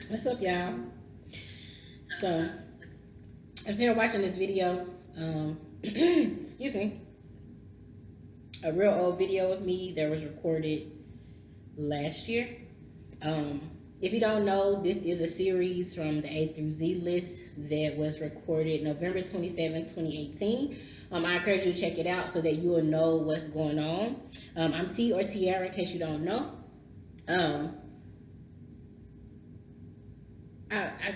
What's up, y'all? So, I was here watching this video. Excuse me. A real old video of me that was recorded last year. If you don't know, this is a series from the A through Z list that was recorded November 27, 2018. I encourage you to check it out so that you will know what's going on. I'm T or Tiara, in case you don't know. Um, I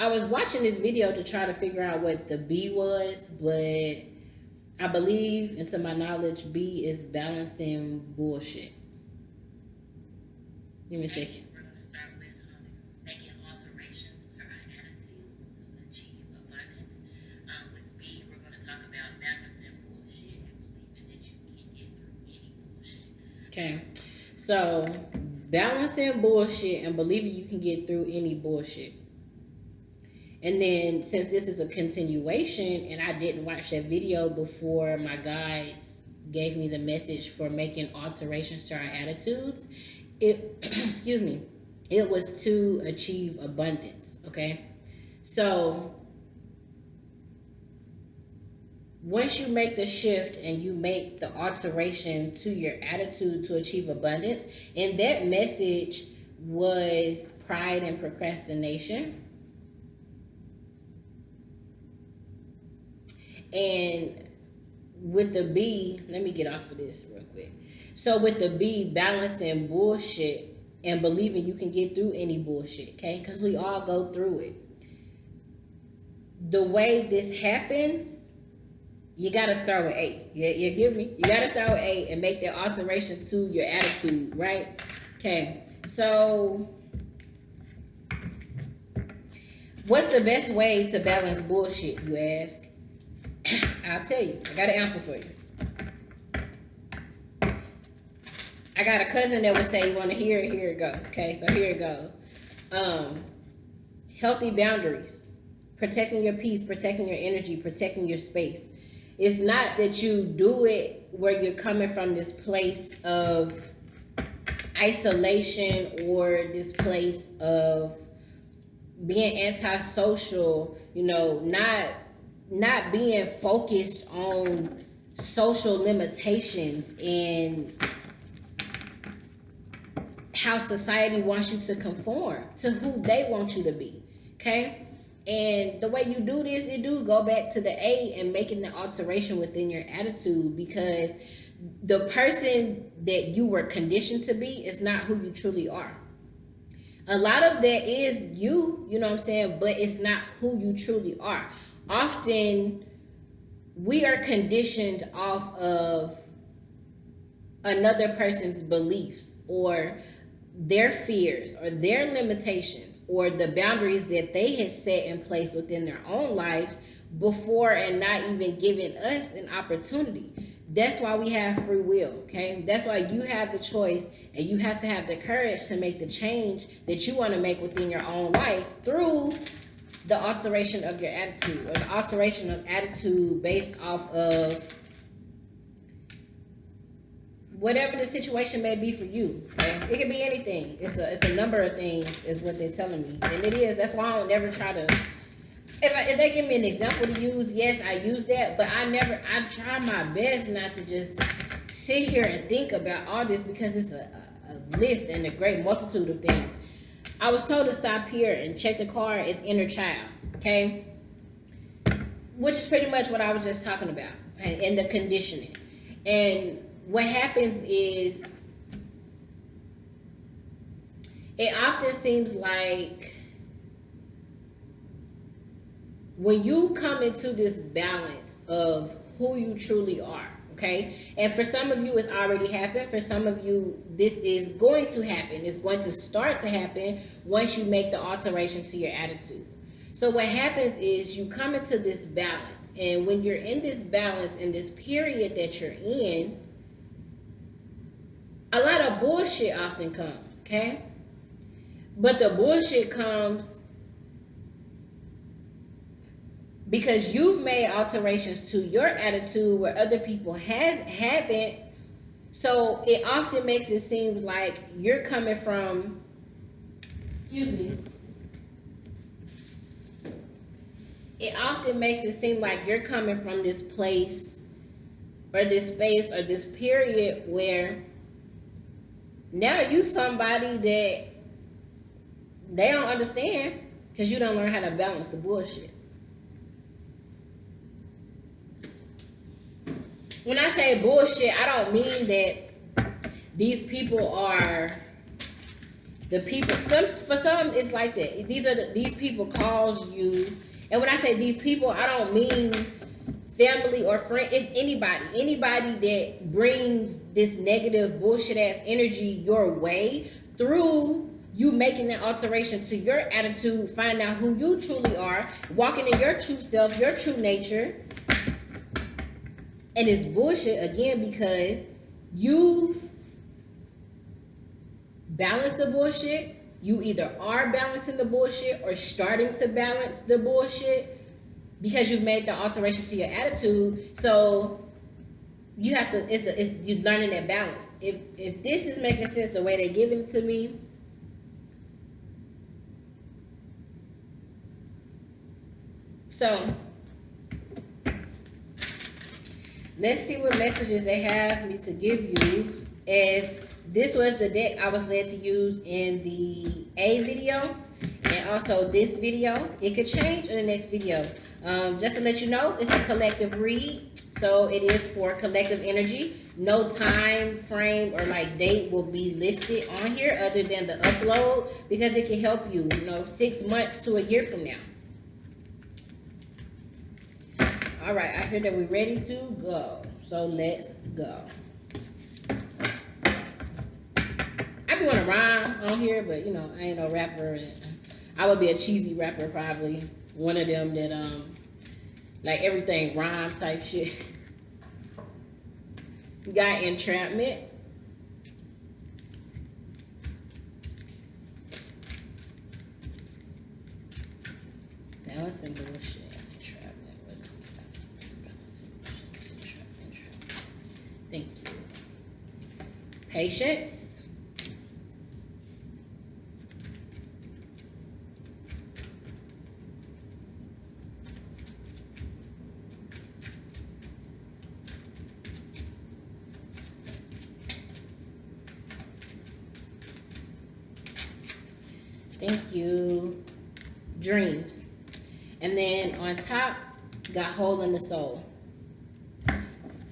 I was watching this video to try to figure out what the B was, but I believe, and to my knowledge, B is balancing bullshit. Give me a second. We're going to start with making alterations to our attitude to achieve abundance. With B, we're going to talk about balancing bullshit and believing that you can get through any bullshit. Okay, so balancing bullshit and believing you can get through any bullshit. And then, since this is a continuation, and I didn't watch that video before my guides gave me the message for making alterations to our attitudes, it excuse me, it was to achieve abundance. Okay, so once you make the shift and you make the alteration to your attitude to achieve abundance, and that message was pride and procrastination. And with the B, let me get off of this real quick. So with the B, balancing bullshit and believing you can get through any bullshit, okay? Because we all go through it. The way this happens, you got to start with A. You give me? You got to start with A and make that alteration to your attitude, right? Okay, so what's the best way to balance bullshit, you ask? I'll tell you. I got an answer for you. I got a cousin that would say, you want to hear it? Here it go. Okay, so here it goes. Healthy boundaries. Protecting your peace, protecting your energy, protecting your space. It's not that you do it where you're coming from this place of isolation or this place of being antisocial, not being focused on social limitations and how society wants you to conform to who they want you to be, okay? And the way you do this, it do go back to the A and making the alteration within your attitude, because the person that you were conditioned to be is not who you truly are. A lot of that is you know what I'm saying, but it's not who you truly are. Often we are conditioned off of another person's beliefs or their fears or their limitations or the boundaries that they had set in place within their own life before, and not even giving us an opportunity. That's why we have free will, okay? That's why you have the choice, and you have to have the courage to make the change that you want to make within your own life through the alteration of your attitude, or the alteration of attitude based off of whatever the situation may be for you. Okay? It can be anything. It's a number of things is what they're telling me. And it is. That's why I don't never try to, if they give me an example to use, yes, I use that, but I try my best not to just sit here and think about all this, because it's a list and a great multitude of things. I was told to stop here and check the car. It's inner child, okay? Which is pretty much what I was just talking about, and the conditioning. And what happens is, it often seems like when you come into this balance of who you truly are, okay? And for some of you, it's already happened. For some of you, this is going to happen. It's going to start to happen once you make the alteration to your attitude. So what happens is you come into this balance. And when you're in this balance, in this period that you're in, a lot of bullshit often comes, okay? But the bullshit comes because you've made alterations to your attitude where other people haven't. So it often makes it seem like you're coming from excuse me, it often makes it seem like you're coming from this place or this space or this period where now you somebody that they don't understand because you don't learn how to balance the bullshit. When I say bullshit, I don't mean that these people are the people. For some, it's like that. These people cause you. And when I say these people, I don't mean family or friend. It's anybody that brings this negative bullshit ass energy your way through you making that alteration to your attitude, finding out who you truly are, walking in your true self, your true nature. And it's bullshit again because you've balanced the bullshit. You either are balancing the bullshit or starting to balance the bullshit because you've made the alteration to your attitude. So you have to, you're learning that balance. If this is making sense the way they're giving it to me, so let's see what messages they have me to give you. As this was the deck I was led to use in the A video, and also this video. It could change in the next video. Just to let you know, it's a collective read, so it is for collective energy. No time frame or like date will be listed on here other than the upload, because it can help you, 6 months to a year from now. All right, I hear that we're ready to go, so let's go. I be want to rhyme on here, but I ain't no rapper, and I would be a cheesy rapper probably. One of them that like everything rhyme type shit. We got entrapment. Balancing bullshit. Thank you. Patience. Thank you. Dreams. And then on top, got hole in the soul.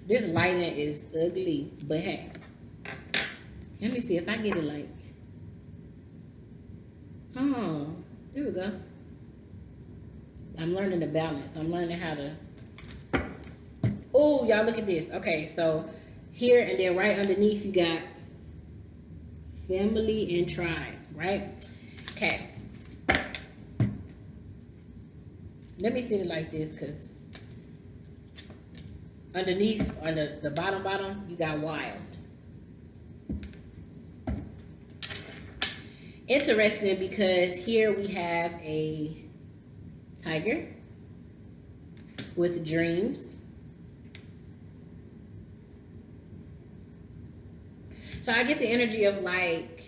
This lighting is ugly, but hey, let me see if I get it like, oh, there we go. I'm learning the balance. I'm learning how to, oh, y'all look at this. Okay, so here and then right underneath you got family and tribe, right? Okay. Let me sit it like this, because underneath, on the bottom, you got wild. Interesting, because here we have a tiger with dreams. So I get the energy of like,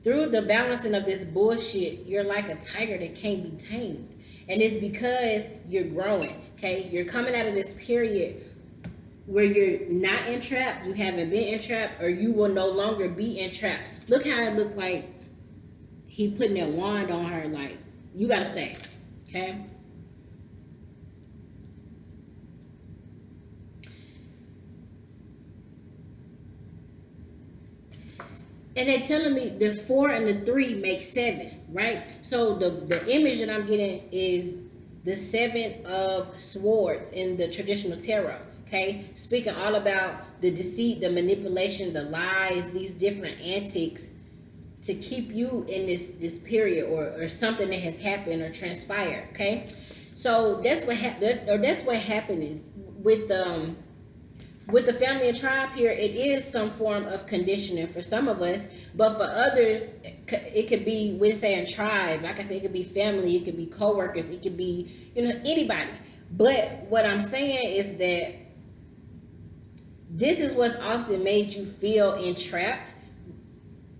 through the balancing of this bullshit, you're like a tiger that can't be tamed. And it's because you're growing, okay? You're coming out of this period where you're not entrapped, you haven't been entrapped, or you will no longer be entrapped. Look how it looked like he putting that wand on her, like, you gotta stay, okay? And they're telling me the 4 and the 3 make 7, right? So the image that I'm getting is the 7 of swords in the traditional tarot, okay? Speaking all about the deceit, the manipulation, the lies, these different antics to keep you in this period or something that has happened or transpired, okay? So that's what happened is with the family and tribe here, it is some form of conditioning for some of us, but for others, it could be, we're saying tribe, like I said, it could be family, it could be co-workers, it could be, anybody. But what I'm saying is that This is what's often made you feel entrapped,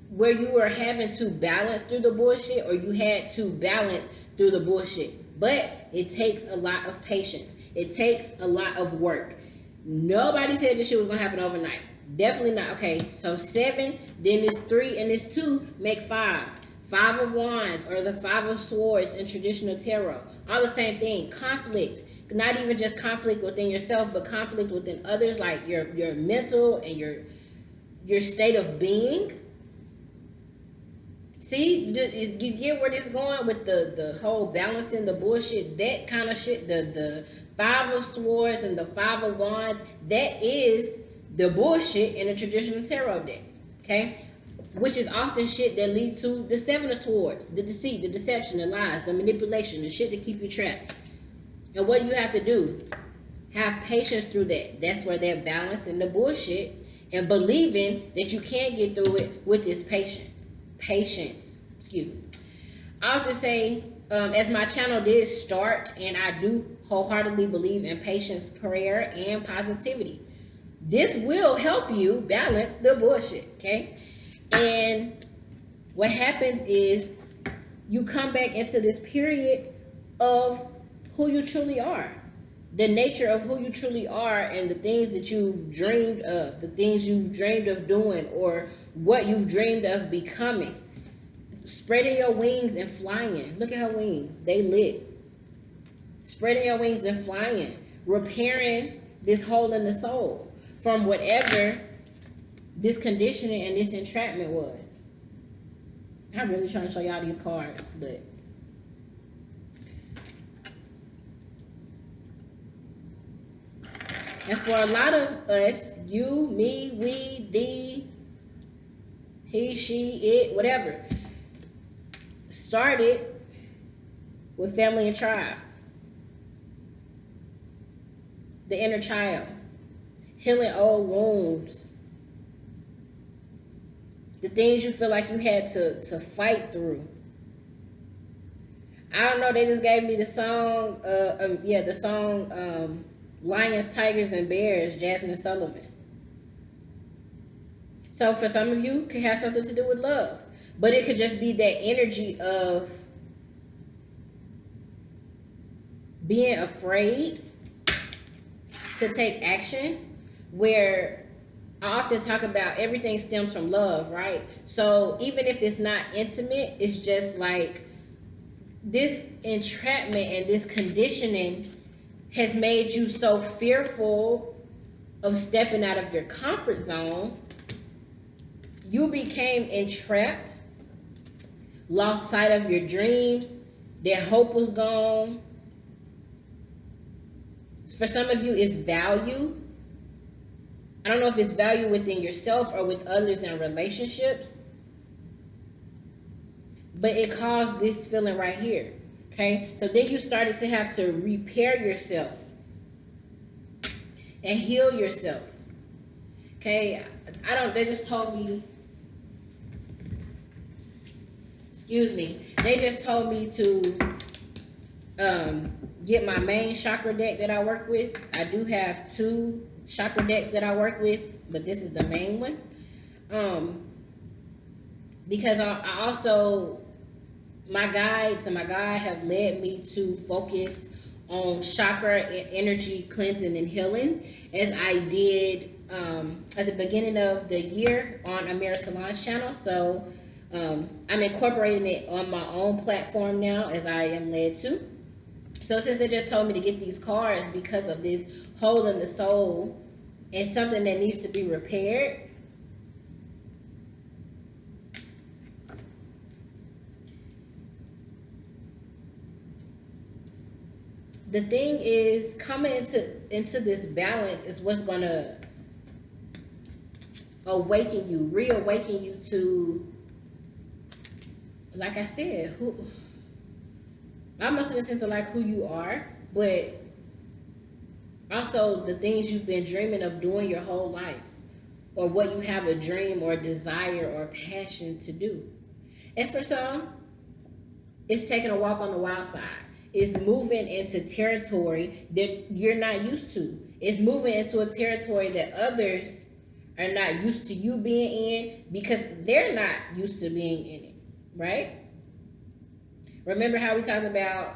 where you were having to balance through the bullshit, or you had to balance through the bullshit. But it takes a lot of patience. It takes a lot of work. Nobody said this shit was gonna happen overnight. Definitely not. Okay, so 7, then this 3, and this 2 make 5. 5 of Wands, or the 5 of Swords in traditional tarot. All the same thing. Conflict. Not even just conflict within yourself, but conflict within others, like your mental and your state of being. See, you get where this going with the whole balancing the bullshit, that kind of shit. The 5 of Swords and the 5 of Wands, that is the bullshit in a traditional tarot deck. Okay, which is often shit that lead to the 7 of Swords, the deceit, the deception, the lies, the manipulation, the shit to keep you trapped. And what you have to do, have patience through that. That's where they're balancing the bullshit and believing that you can get through it with this patience. Excuse me. I often say, as my channel did start, and I do wholeheartedly believe in patience, prayer, and positivity. This will help you balance the bullshit, okay? And what happens is you come back into this period of who you truly are, the nature of who you truly are, and the things that you've dreamed of, the things you've dreamed of doing, or what you've dreamed of becoming. Spreading your wings and flying. Look at her wings, they lit. Spreading your wings and flying, repairing this hole in the soul from whatever this conditioning and this entrapment was. I'm really trying to show y'all these cards, but and for a lot of us, you, me, we, thee, he, she, it, whatever, started with family and tribe. The inner child. Healing old wounds. The things you feel like you had to fight through. I don't know, they just gave me the song, the song, Lions, Tigers, and Bears, Jasmine Sullivan. So for some of you, it could have something to do with love. But it could just be that energy of being afraid to take action, where I often talk about everything stems from love, right? So even if it's not intimate, it's just like this entrapment and this conditioning has made you so fearful of stepping out of your comfort zone. You became entrapped, lost sight of your dreams, their hope was gone. For some of you, it's value. I don't know if it's value within yourself or with others in relationships, but it caused this feeling right here. Okay, so then you started to have to repair yourself and heal yourself. Okay, they just told me, excuse me, they just told me to get my main chakra deck that I work with. I do have 2 chakra decks that I work with, but this is the main one. Because I also, my guides and my guide have led me to focus on chakra and energy cleansing and healing, as I did at the beginning of the year on Amira Salon's channel. So I'm incorporating it on my own platform now, as I am led to. So since they just told me to get these cards because of this hole in the soul and something that needs to be repaired, the thing is, coming into this balance is what's going to awaken you, reawaken you to, like I said, almost in the sense of like who you are, but also the things you've been dreaming of doing your whole life, or what you have a dream or desire or passion to do. And for some, it's taking a walk on the wild side. It's moving into territory that you're not used to. It's moving into a territory that others are not used to you being in because they're not used to being in it, right? Remember how we talked about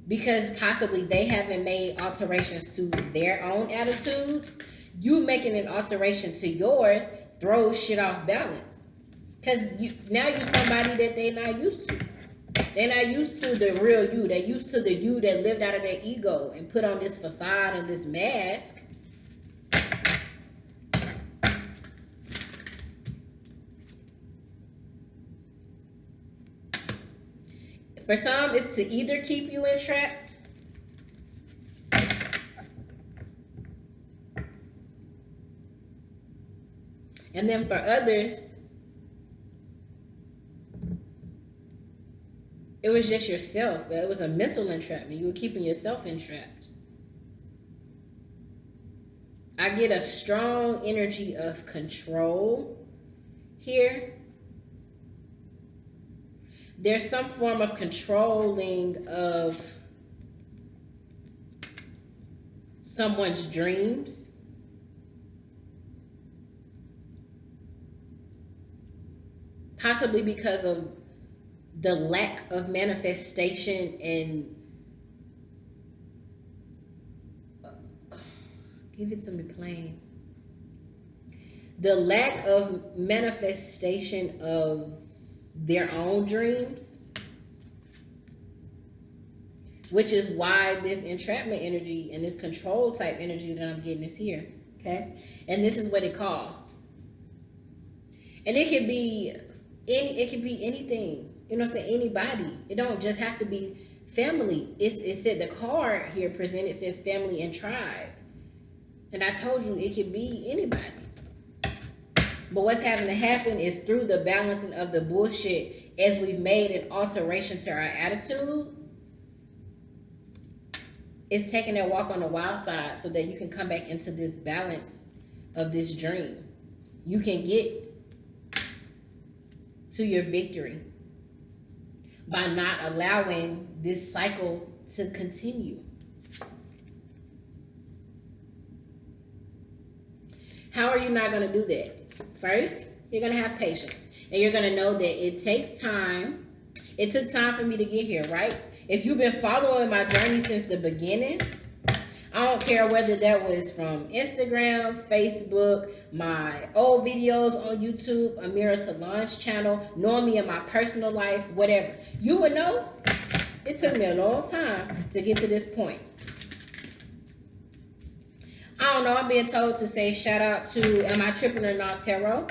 because possibly they haven't made alterations to their own attitudes, you making an alteration to yours throws shit off balance. Because now you're somebody that they're not used to. They're not used to the real you. They're used to the you that lived out of their ego and put on this facade and this mask. For some, it's to either keep you entrapped and then for others, it was just yourself. It was a mental entrapment. You were keeping yourself entrapped. I get a strong energy of control here. There's some form of controlling of someone's dreams. Possibly because of the lack of manifestation and give it to me plain. The lack of manifestation of their own dreams, which is why this entrapment energy and this control type energy that I'm getting is here. Okay, and this is what it caused. And it could be anything. You know what I'm saying? Anybody. It don't just have to be family. It said the card here presented says family and tribe. And I told you it could be anybody. But what's having to happen is through the balancing of the bullshit, as we've made an alteration to our attitude, it's taking that walk on the wild side so that you can come back into this balance of this dream. You can get to your victory by not allowing this cycle to continue. How are you not going to do that? First, you're going to have patience. And you're going to know that it takes time. It took time for me to get here, right? If you've been following my journey since the beginning, I don't care whether that was from Instagram, Facebook, my old videos on YouTube, Amira Salon's channel, knowing me in my personal life, whatever. You would know it took me a long time to get to this point. I don't know, I'm being told to say shout out to Am I Tripping or Not Tarot.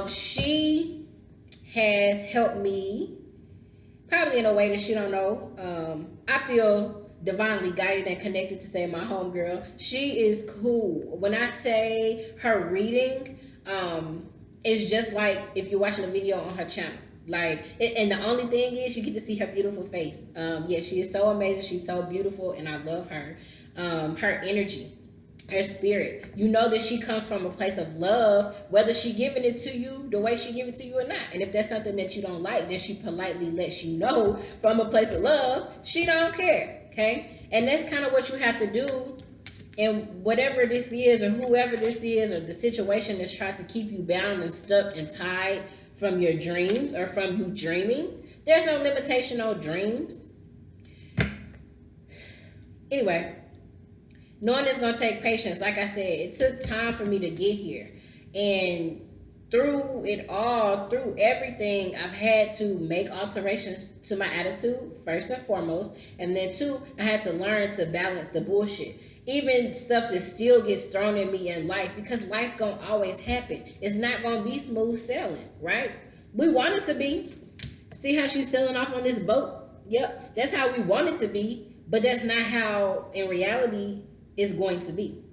She has helped me probably in a way that she don't know. I feel divinely guided and connected to say my homegirl. She is cool. When I say her reading, it's just like if you're watching a video on her channel. And the only thing is you get to see her beautiful face. Yeah, she is so amazing. She's so beautiful and I love her. Her energy, her spirit. You know that she comes from a place of love, whether she giving it to you the way she give it to you or not. And if that's something that you don't like, then she politely lets you know from a place of love, she don't care. Okay, and that's kind of what you have to do. And whatever this is, or whoever this is, or the situation that's trying to keep you bound and stuck and tied from your dreams or from you dreaming, there's no limitation on dreams. Anyway, knowing it's going to take patience, like I said, it took time for me to get here. And through it all, through everything, I've had to make alterations to my attitude, first and foremost. And then two, I had to learn to balance the bullshit. Even stuff that still gets thrown at me in life, because life gonna always happen. It's not gonna be smooth sailing, right? We want it to be. See how she's sailing off on this boat? Yep, that's how we want it to be. But that's not how, in reality, it's going to be.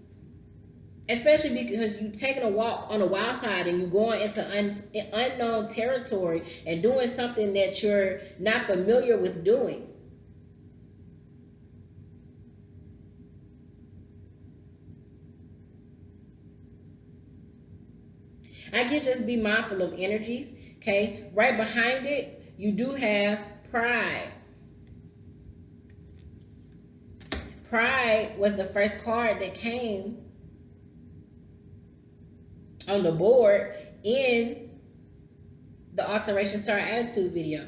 Especially because you're taking a walk on the wild side and you're going into unknown territory and doing something that you're not familiar with doing. I can just be mindful of energies, okay? Right behind it, you do have pride. Pride was the first card that came on the board in the alterations to our attitude video.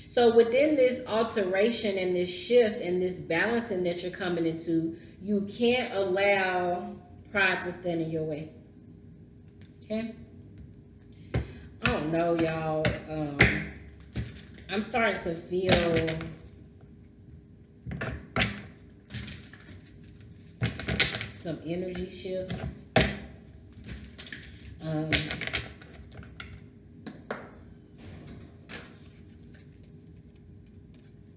So within this alteration and this shift and this balancing that you're coming into, you can't allow pride to stand in your way. Okay? I don't know, y'all. I'm starting to feel some energy shifts.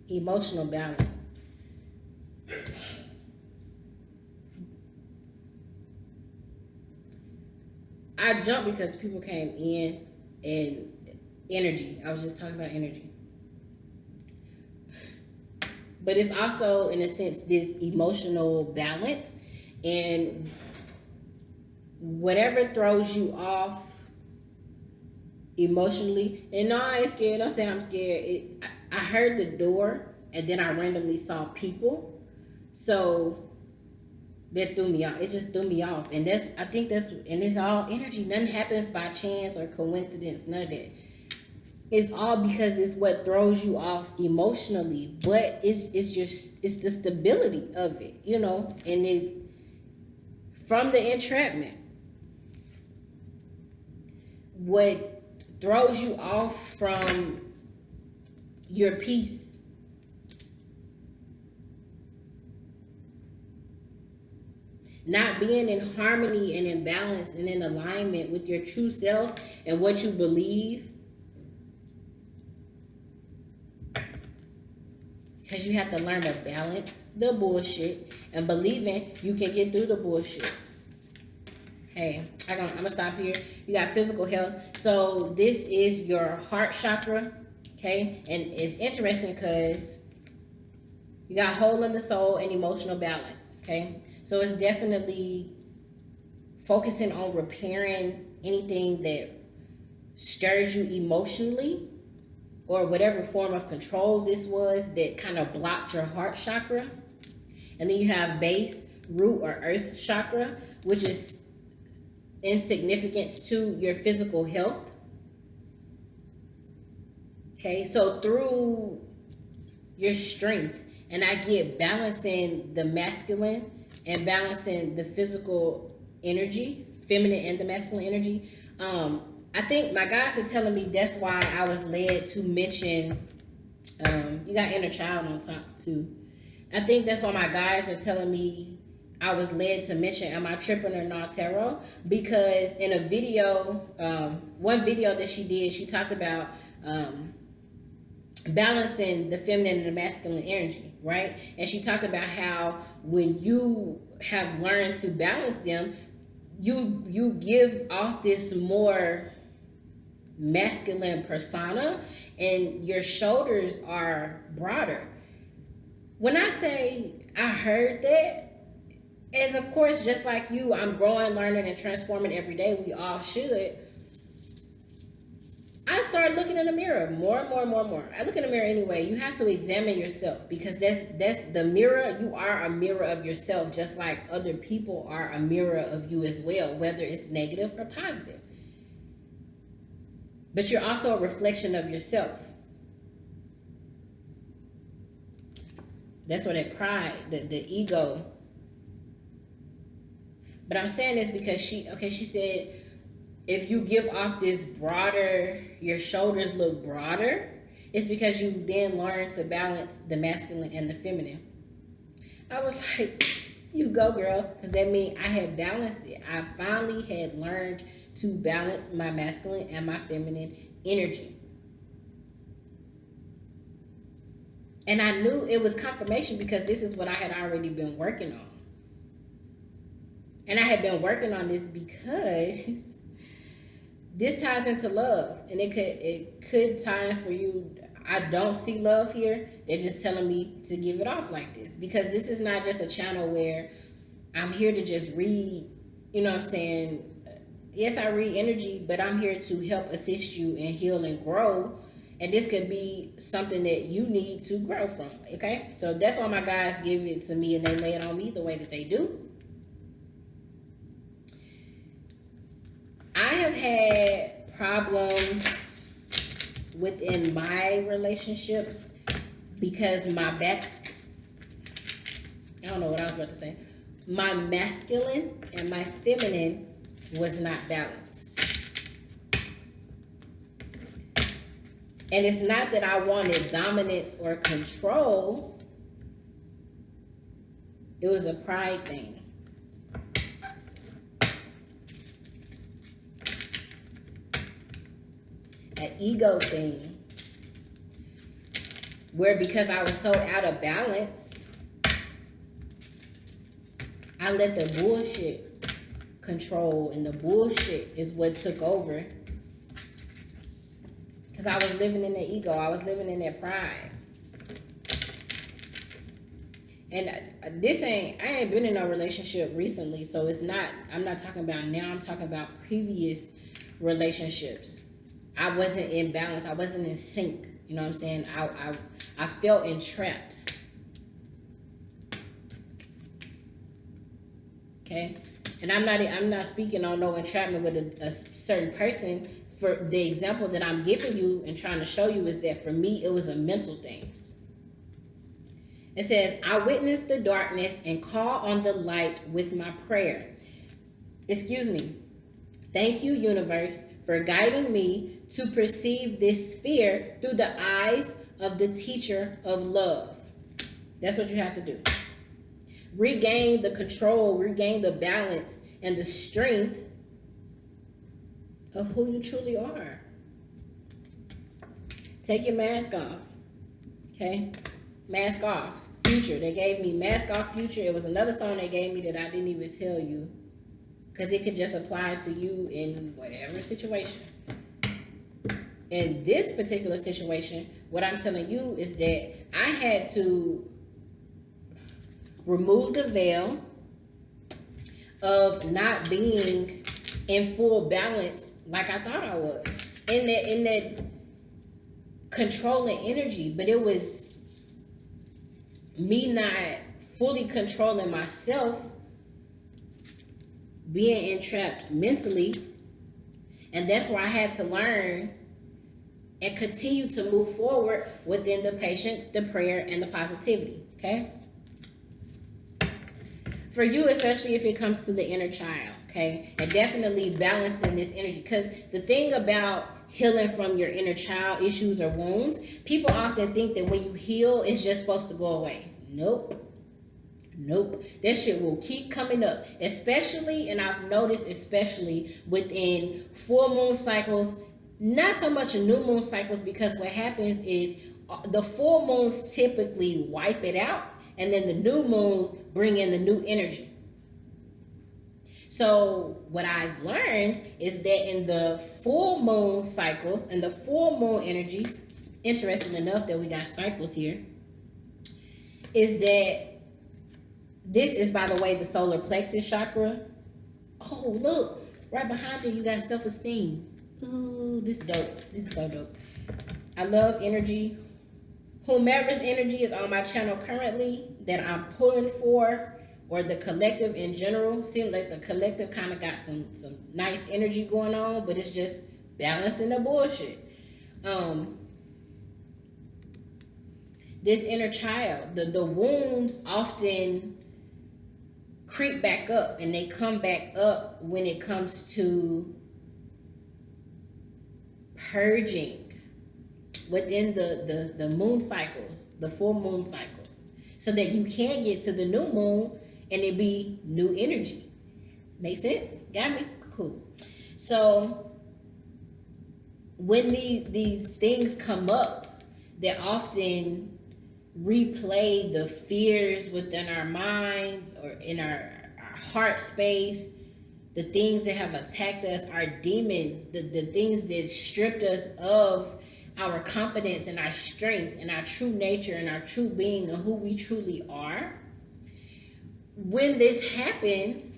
Emotional balance. I jumped because people came in and energy. I was just talking about energy. But it's also, in a sense, this emotional balance. And whatever throws you off emotionally, and no, I ain't scared. Don't say I'm scared. I heard the door, and then I randomly saw people. So that threw me off. It just threw me off. And I think and it's all energy. Nothing happens by chance or coincidence. None of that. It's all because it's what throws you off emotionally. But it's the stability of it, and it from the entrapment. What throws you off from your peace. Not being in harmony and in balance and in alignment with your true self and what you believe. Because you have to learn to balance the bullshit and believing you can get through the bullshit. Hey, I'm going to stop here. You got physical health. So this is your heart chakra. Okay? And it's interesting because you got whole in the soul and emotional balance. Okay? So it's definitely focusing on repairing anything that stirs you emotionally, or whatever form of control this was that kind of blocked your heart chakra. And then you have base, root, or earth chakra, which is in significance to your physical health. Okay, so through your strength, and I get balancing the masculine and balancing the physical energy, feminine and the masculine energy. I think my guys are telling me that's why I was led to mention, you got inner child on top too. I think that's why my guys are telling me I was led to mention, am I tripping or not, tarot? Because in a video, one video that she did, she talked about balancing the feminine and the masculine energy, right? And she talked about how when you have learned to balance them, you give off this more masculine persona and your shoulders are broader. When I say I heard that, as of course, just like you, I'm growing, learning, and transforming every day. We all should. I started looking in the mirror more and more and more and more. I look in the mirror anyway. You have to examine yourself, because that's the mirror. You are a mirror of yourself, just like other people are a mirror of you as well, whether it's negative or positive. But you're also a reflection of yourself. That's where that pride, the ego. But I'm saying this because she said, if you give off this broader, your shoulders look broader, it's because you then learn to balance the masculine and the feminine. I was like, you go, girl, because that means I had balanced it. I finally had learned to balance my masculine and my feminine energy. And I knew it was confirmation because this is what I had already been working on. And I had been working on this because this ties into love, and it could tie in for you. I don't see love here. They're just telling me to give it off like this, because this is not just a channel where I'm here to just read, you know what I'm saying? Yes, I read energy, but I'm here to help assist you and heal and grow And this could be something that you need to grow from. Okay, so that's why my guys give it to me and they lay it on me the way that they do. I have had problems within my relationships because I don't know what I was about to say. My masculine and my feminine was not balanced. And it's not that I wanted dominance or control. It was a pride thing. An ego thing. Where because I was so out of balance, I let the bullshit control, and the bullshit is what took over. Because I was living in the ego. I was living in that pride. And I ain't been in a relationship recently, so I'm not talking about now, I'm talking about previous relationships. I wasn't in balance, I wasn't in sync, you know what I'm saying? I felt entrapped. Okay? And I'm not speaking on no entrapment with a certain person. For the example that I'm giving you and trying to show you is that for me, it was a mental thing. It says, I witness the darkness and call on the light with my prayer. Excuse me. Thank you, universe, for guiding me to perceive this sphere through the eyes of the teacher of love. That's what you have to do. Regain the control, regain the balance and the strength of who you truly are. Take your mask off. Okay? Mask off. Future. They gave me mask off future. It was another song they gave me that I didn't even tell you. Because it could just apply to you in whatever situation. In this particular situation, what I'm telling you is that I had to remove the veil of not being in full balance like I thought I was. In that controlling energy. But it was me not fully controlling myself, being entrapped mentally. And that's why I had to learn and continue to move forward within the patience, the prayer, and the positivity. Okay? For you, especially if it comes to the inner child, okay? And definitely balancing this energy. Because the thing about healing from your inner child issues or wounds, people often think that when you heal, it's just supposed to go away. Nope. Nope. That shit will keep coming up. Especially, and I've noticed especially within full moon cycles, not so much new moon cycles, because what happens is the full moons typically wipe it out, and then the new moons bring in the new energy. So what I've learned is that in the full moon cycles and the full moon energies, interesting enough that we got cycles here, is that this is, by the way, the solar plexus chakra. Oh, look, right behind it, you got self-esteem. Ooh, this is dope. This is so dope. I love energy. Whomever's energy is on my channel currently that I'm pulling for, or the collective in general, seems like the collective kind of got some nice energy going on, but it's just balancing the bullshit. This inner child, the wounds often creep back up, and they come back up when it comes to purging within the moon cycles, the full moon cycles, so that you can get to the new moon and it be new energy. Make sense? Got me? Cool. So when these things come up that often replay the fears within our minds or in our heart space, the things that have attacked us, our demons, the things that stripped us of our confidence and our strength and our true nature and our true being and who we truly are. When this happens,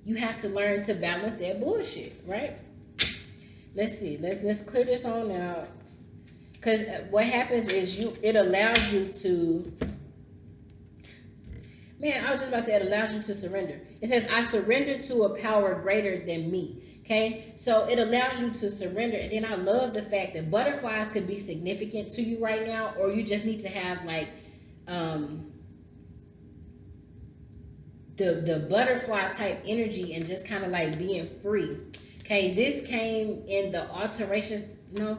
you have to learn to balance that bullshit, right? Let's see. Let's clear this on out. Because what happens is it allows you to, man, I was just about to say it allows you to surrender. It says, I surrender to a power greater than me. Okay, so it allows you to surrender. And then I love the fact that butterflies could be significant to you right now, or you just need to have like the butterfly type energy and just kind of like being free. Okay, this came in the alterations. No,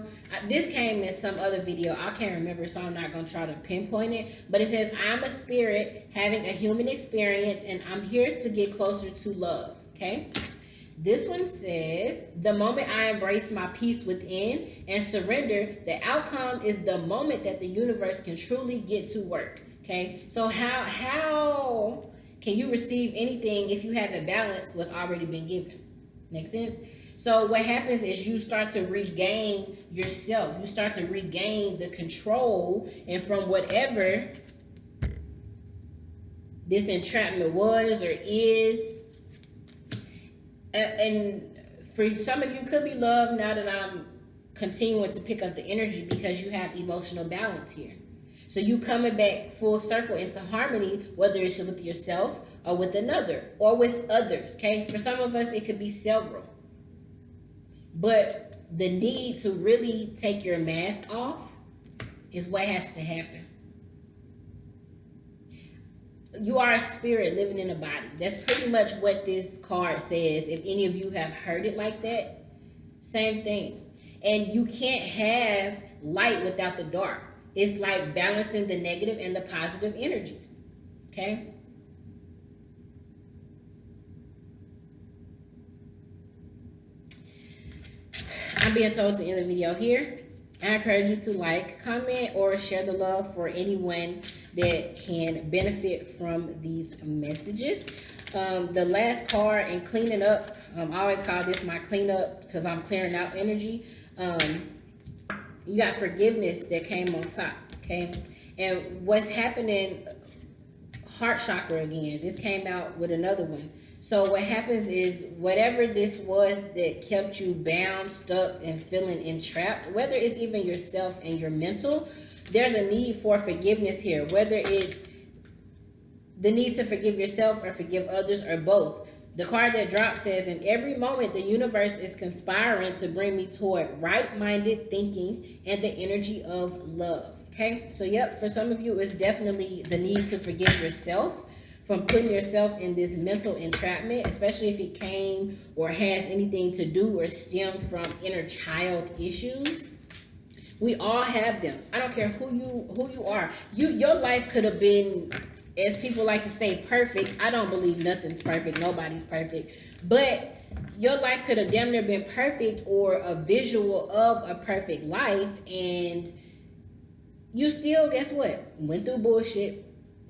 this came in some other video. I can't remember, so I'm not going to try to pinpoint it. But it says, I'm a spirit having a human experience, and I'm here to get closer to love. Okay. This one says, the moment I embrace my peace within and surrender, the outcome is the moment that the universe can truly get to work. Okay. So how can you receive anything if you haven't balanced what's already been given? Make sense? So what happens is you start to regain yourself. You start to regain the control, and from whatever this entrapment was or is, and for some of you could be love now that I'm continuing to pick up the energy because you have emotional balance here. So you coming back full circle into harmony, whether it's with yourself or with another or with others, okay? For some of us, it could be several. But the need to really take your mask off is what has to happen. You are a spirit living in a body. That's pretty much what this card says. If any of you have heard it like that, same thing. And you can't have light without the dark. It's like balancing the negative and the positive energies. Okay? I'm being told to end the video here. I encourage you to like, comment, or share the love for anyone that can benefit from these messages. The last card in cleaning up, I always call this my cleanup because I'm clearing out energy. You got forgiveness that came on top, okay? And what's happening, heart chakra again, this came out with another one. So what happens is whatever this was that kept you bound, stuck, and feeling entrapped, whether it's even yourself and your mental, there's a need for forgiveness here. Whether it's the need to forgive yourself or forgive others or both. The card that dropped says, in every moment, the universe is conspiring to bring me toward right-minded thinking and the energy of love. Okay? So, yep, for some of you, it's definitely the need to forgive yourself from putting yourself in this mental entrapment, especially if it came or has anything to do or stem from inner child issues. We all have them. I don't care who you are. Your life could have been, as people like to say, perfect. I don't believe nothing's perfect. Nobody's perfect. But your life could have damn near been perfect or a visual of a perfect life. And you still, guess what? Went through bullshit.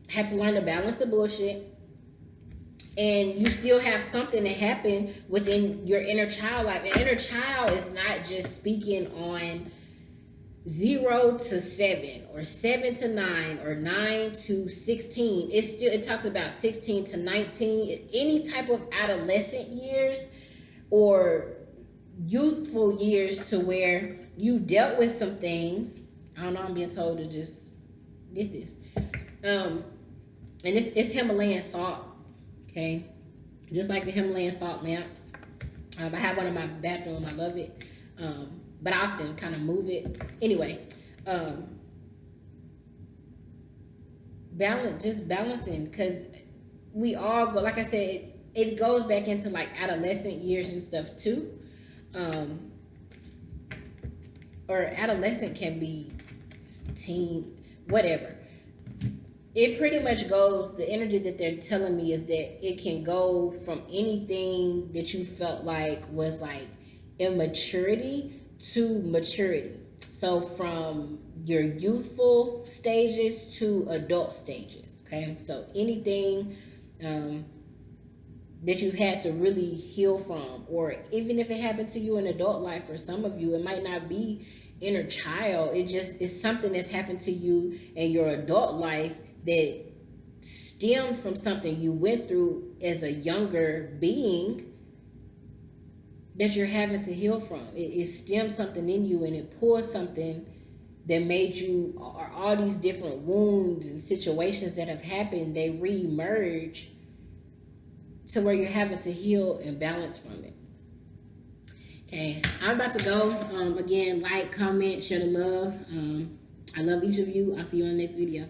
Had to learn to balance the bullshit. And you still have something that happened within your inner child life. And inner child is not just speaking on 0 to 7 or 7 to 9 or 9 to 16. It talks about 16 to 19. Any type of adolescent years or youthful years to where you dealt with some things. I don't know, I'm being told to just get this. And it's Himalayan salt, okay? Just like the Himalayan salt lamps. I have one in my bathroom. I love it. But I often kind of move it. Anyway, balancing, because we all go, like I said, it goes back into like adolescent years and stuff too. Or adolescent can be teen, whatever. It pretty much goes, the energy that they're telling me is that it can go from anything that you felt like was like immaturity to maturity. So from your youthful stages to adult stages, okay? So anything that you've had to really heal from, or even if it happened to you in adult life, for some of you, it might not be inner child. It just is something that's happened to you in your adult life that stemmed from something you went through as a younger being that you're having to heal from. It stems something in you and it pulls something that made you, or all these different wounds and situations that have happened, they re-emerge to where you're having to heal and balance from it. Okay, I'm about to go. Again, like, comment, share the love. I love each of you. I'll see you on the next video.